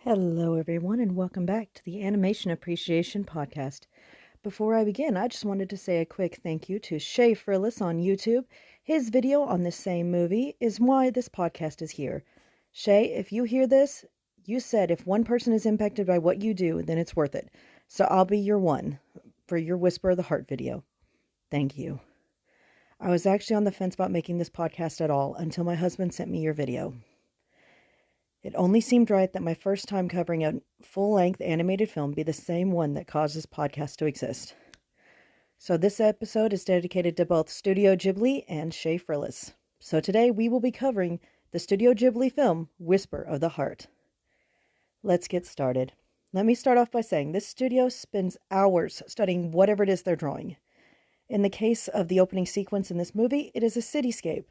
Hello, everyone, and welcome back to the Animation Appreciation Podcast. Before I begin, I just wanted to say a quick thank you to Schaffrillas on YouTube. His video on this same movie is why this podcast is here. Shay, if you hear this, you said if one person is impacted by what you do, then it's worth it. So I'll be your one for your Whisper of the Heart video. Thank you. I was actually on the fence about making this podcast at all until my husband sent me your video. It only seemed right that my first time covering a full-length animated film be the same one that caused this podcast to exist. So this episode is dedicated to both Studio Ghibli and Shay Frillis. So today we will be covering the Studio Ghibli film, Whisper of the Heart. Let's get started. Let me start off by saying this studio spends hours studying whatever it is they're drawing. In the case of the opening sequence in this movie, it is a cityscape.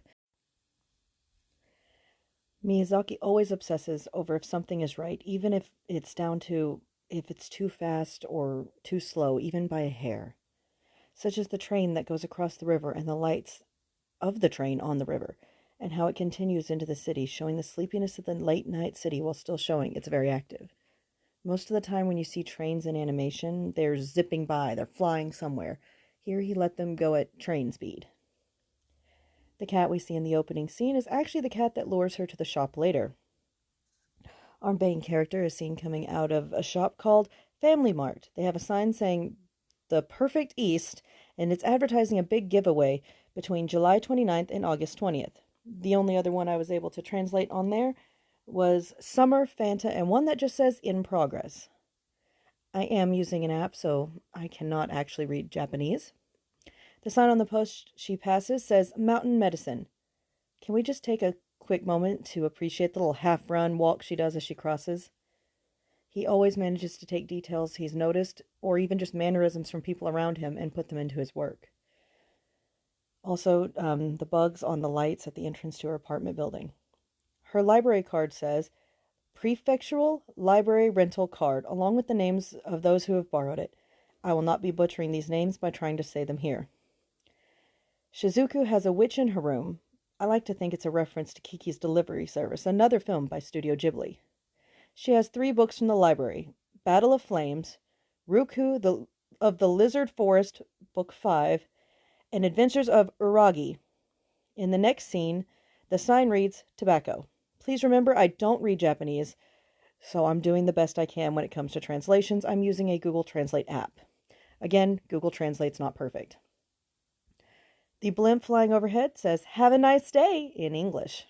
Miyazaki always obsesses over if something is right, even if it's down to if it's too fast or too slow, even by a hair. Such as the train that goes across the river and the lights of the train on the river, and how it continues into the city, showing the sleepiness of the late-night city while still showing it's very active. Most of the time when you see trains in animation, they're zipping by, they're flying somewhere. Here he let them go at train speed. The cat we see in the opening scene is actually the cat that lures her to the shop later. Our main character is seen coming out of a shop called Family Mart. They have a sign saying The Perfect East, and it's advertising a big giveaway between July 29th and August 20th. The only other one I was able to translate on there was Summer, Fanta, and one that just says In Progress. I am using an app, so I cannot actually read Japanese. The sign on the post she passes says Mountain Medicine. Can we just take a quick moment to appreciate the little half-run walk she does as she crosses? He always manages to take details he's noticed, or even just mannerisms from people around him, and put them into his work. Also, the bugs on the lights at the entrance to her apartment building. Her library card says, Prefectural Library Rental Card, along with the names of those who have borrowed it. I will not be butchering these names by trying to say them here. Shizuku has a witch in her room. I like to think it's a reference to Kiki's Delivery Service, another film by Studio Ghibli. She has 3 books from the library: Battle of Flames, Ruku of the Lizard Forest, Book 5, and Adventures of Uragi. In the next scene, the sign reads, Tobacco. Please remember, I don't read Japanese, so I'm doing the best I can when it comes to translations. I'm using a Google Translate app. Again, Google Translate's not perfect. The blimp flying overhead says, Have a nice day, in English.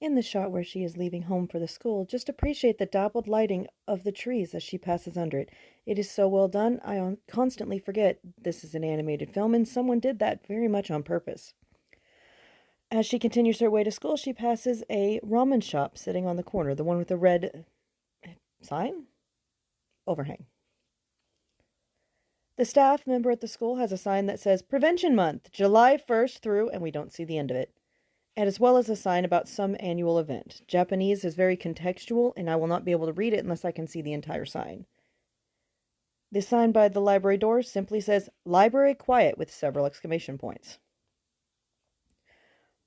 In the shot where she is leaving home for the school, just appreciate the dappled lighting of the trees as she passes under it. It is so well done, I constantly forget this is an animated film, and someone did that very much on purpose. As she continues her way to school, she passes a ramen shop sitting on the corner, the one with the red sign? Overhang. The staff member at the school has a sign that says Prevention Month, July 1st through, and we don't see the end of it, and as well as a sign about some annual event. Japanese is very contextual, and I will not be able to read it unless I can see the entire sign. The sign by the library door simply says Library Quiet with several exclamation points.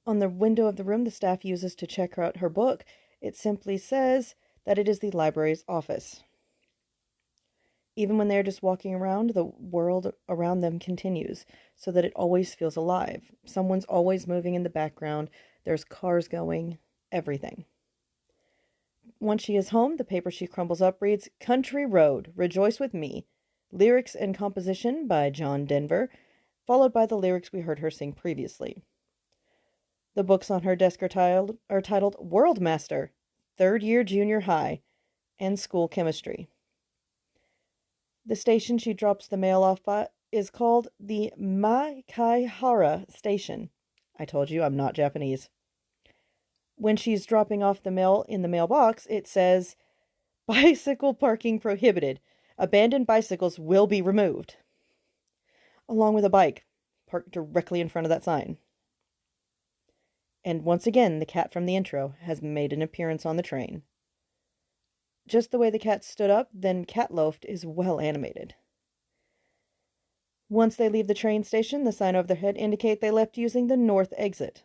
On the window of the room the staff uses to check out her book, it simply says that it is the library's office. Even when they're just walking around, the world around them continues, so that it always feels alive. Someone's always moving in the background, there's cars going, everything. Once she is home, the paper she crumbles up reads, Country Road, Rejoice With Me, lyrics and composition by John Denver, followed by the lyrics we heard her sing previously. The books on her desk are titled World Master, 3rd Year Junior High, and School Chemistry. The station she drops the mail off by is called the Maikaihara Station. I told you I'm not Japanese. When she's dropping off the mail in the mailbox, it says, Bicycle parking prohibited. Abandoned bicycles will be removed. Along with a bike parked directly in front of that sign. And once again, the cat from the intro has made an appearance on the train. Just the way the cat stood up, then cat-loafed, is well animated. Once they leave the train station, the sign over their head indicates they left using the north exit.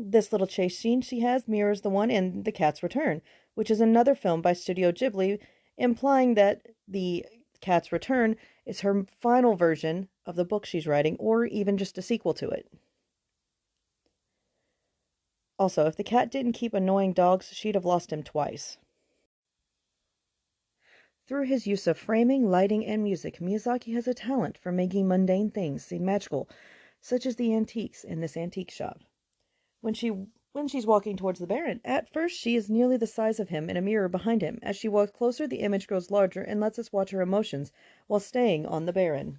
This little chase scene she has mirrors the one in The Cat's Return, which is another film by Studio Ghibli, implying that The Cat's Return is her final version of the book she's writing, or even just a sequel to it. Also, if the cat didn't keep annoying dogs, she'd have lost him twice. Through his use of framing, lighting, and music, Miyazaki has a talent for making mundane things seem magical, such as the antiques in this antique shop. When she's walking towards the Baron, at first she is nearly the size of him in a mirror behind him. As she walks closer, the image grows larger and lets us watch her emotions while staying on the Baron.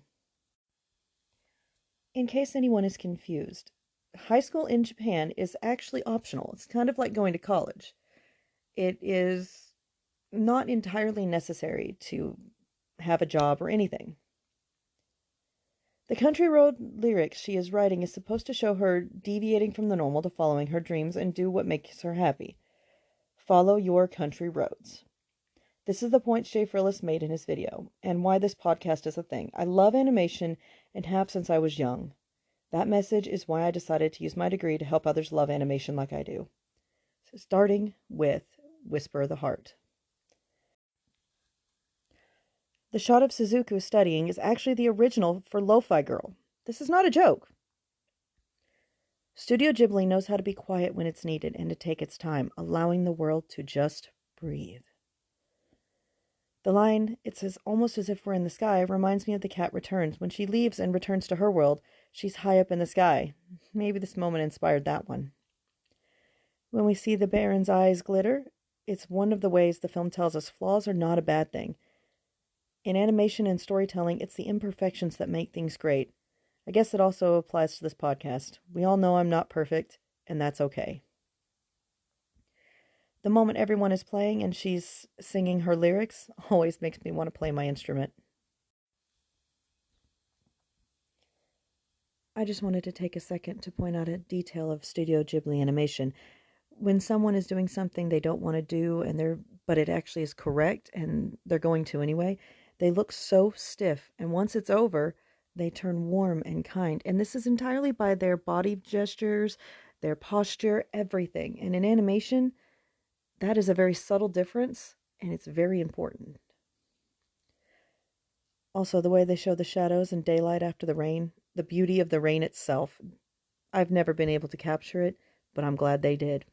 In case anyone is confused, high school in Japan is actually optional. It's kind of like going to college. It is not entirely necessary to have a job or anything. The country road lyrics she is writing is supposed to show her deviating from the normal to following her dreams and do what makes her happy. Follow your country roads. This is the point Schaffrillas made in his video, and why this podcast is a thing. I love animation and have since I was young. That message is why I decided to use my degree to help others love animation like I do. So starting with Whisper of the Heart. The shot of Suzuku studying is actually the original for Lo-Fi Girl. This is not a joke. Studio Ghibli knows how to be quiet when it's needed and to take its time, allowing the world to just breathe. The line, "It's almost as if we're in the sky," reminds me of The Cat Returns. When she leaves and returns to her world, she's high up in the sky. Maybe this moment inspired that one. When we see the Baron's eyes glitter, it's one of the ways the film tells us flaws are not a bad thing. In animation and storytelling, it's the imperfections that make things great. I guess it also applies to this podcast. We all know I'm not perfect, and that's okay. The moment everyone is playing and she's singing her lyrics always makes me want to play my instrument. I just wanted to take a second to point out a detail of Studio Ghibli animation. When someone is doing something they don't want to do but it actually is correct and they're going to anyway, they look so stiff, and once it's over, they turn warm and kind. And this is entirely by their body gestures, their posture, everything. And in animation, that is a very subtle difference, and it's very important. Also, the way they show the shadows and daylight after the rain, the beauty of the rain itself. I've never been able to capture it, but I'm glad they did.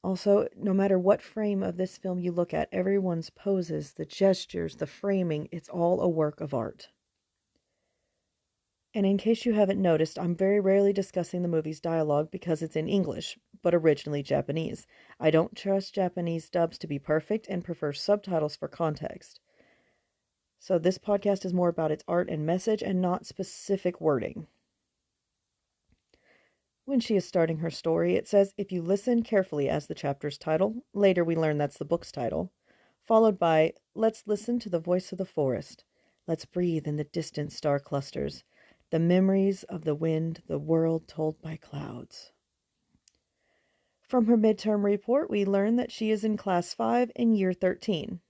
Also, no matter what frame of this film you look at, everyone's poses, the gestures, the framing, it's all a work of art. And in case you haven't noticed, I'm very rarely discussing the movie's dialogue because it's in English, but originally Japanese. I don't trust Japanese dubs to be perfect and prefer subtitles for context. So this podcast is more about its art and message and not specific wording. When she is starting her story, it says, "If you listen carefully," as the chapter's title. Later we learn that's the book's title. Followed by, "Let's listen to the voice of the forest. Let's breathe in the distant star clusters. The memories of the wind, the world told by clouds." From her midterm report, we learn that she is in class 5 in year 13.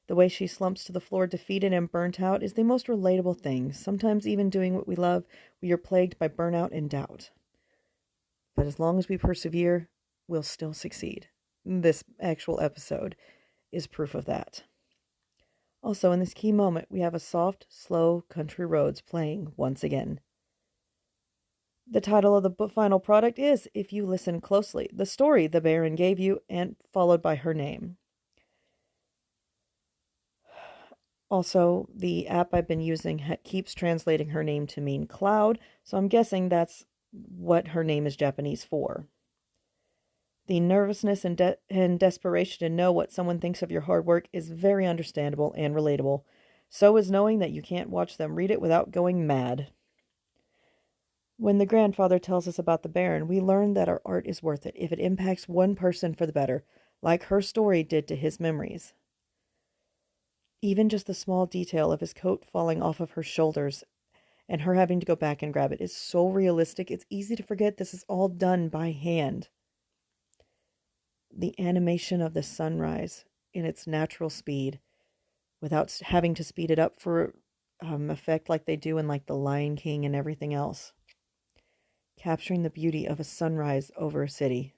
The way she slumps to the floor, defeated and burnt out, is the most relatable thing. Sometimes even doing what we love, we are plagued by burnout and doubt. But as long as we persevere, we'll still succeed. This actual episode is proof of that. Also, in this key moment, we have a soft, slow country roads playing once again. The title of the final product is, if you listen closely, the story the Baron gave you, and followed by her name. Also, the app I've been using keeps translating her name to mean cloud, so I'm guessing that's what her name is Japanese for. The nervousness and desperation to know what someone thinks of your hard work is very understandable and relatable. So is knowing that you can't watch them read it without going mad. When the grandfather tells us about the Baron, we learn that our art is worth it if it impacts one person for the better, like her story did to his memories. Even just the small detail of his coat falling off of her shoulders and her having to go back and grab it is so realistic, it's easy to forget this is all done by hand. The animation of the sunrise in its natural speed, without having to speed it up for effect like they do in like The Lion King and everything else. capturing the beauty of a sunrise over a city,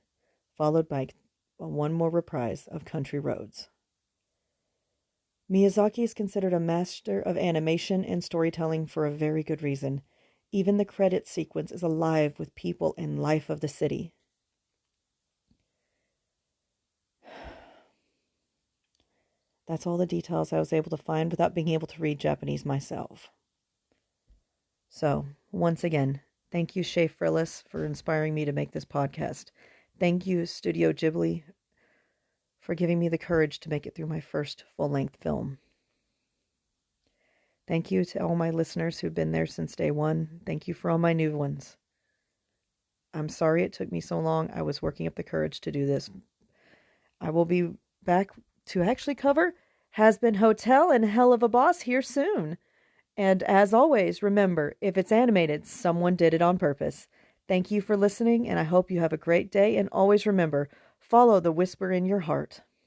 followed by one more reprise of Country Roads. Miyazaki is considered a master of animation and storytelling for a very good reason. Even the credit sequence is alive with people and life of the city. That's all the details I was able to find without being able to read Japanese myself. So, once again, thank you, Schaffrillas, for inspiring me to make this podcast. Thank you, Studio Ghibli, for giving me the courage to make it through my first full-length film. Thank you to all my listeners who've been there since day one. Thank you for all my new ones. I'm sorry it took me so long. I was working up the courage to do this. I will be back to actually cover Has Been Hotel and Hell of a Boss here soon. And as always, remember, if it's animated, someone did it on purpose. Thank you for listening, and I hope you have a great day. And always remember, follow the whisper in your heart.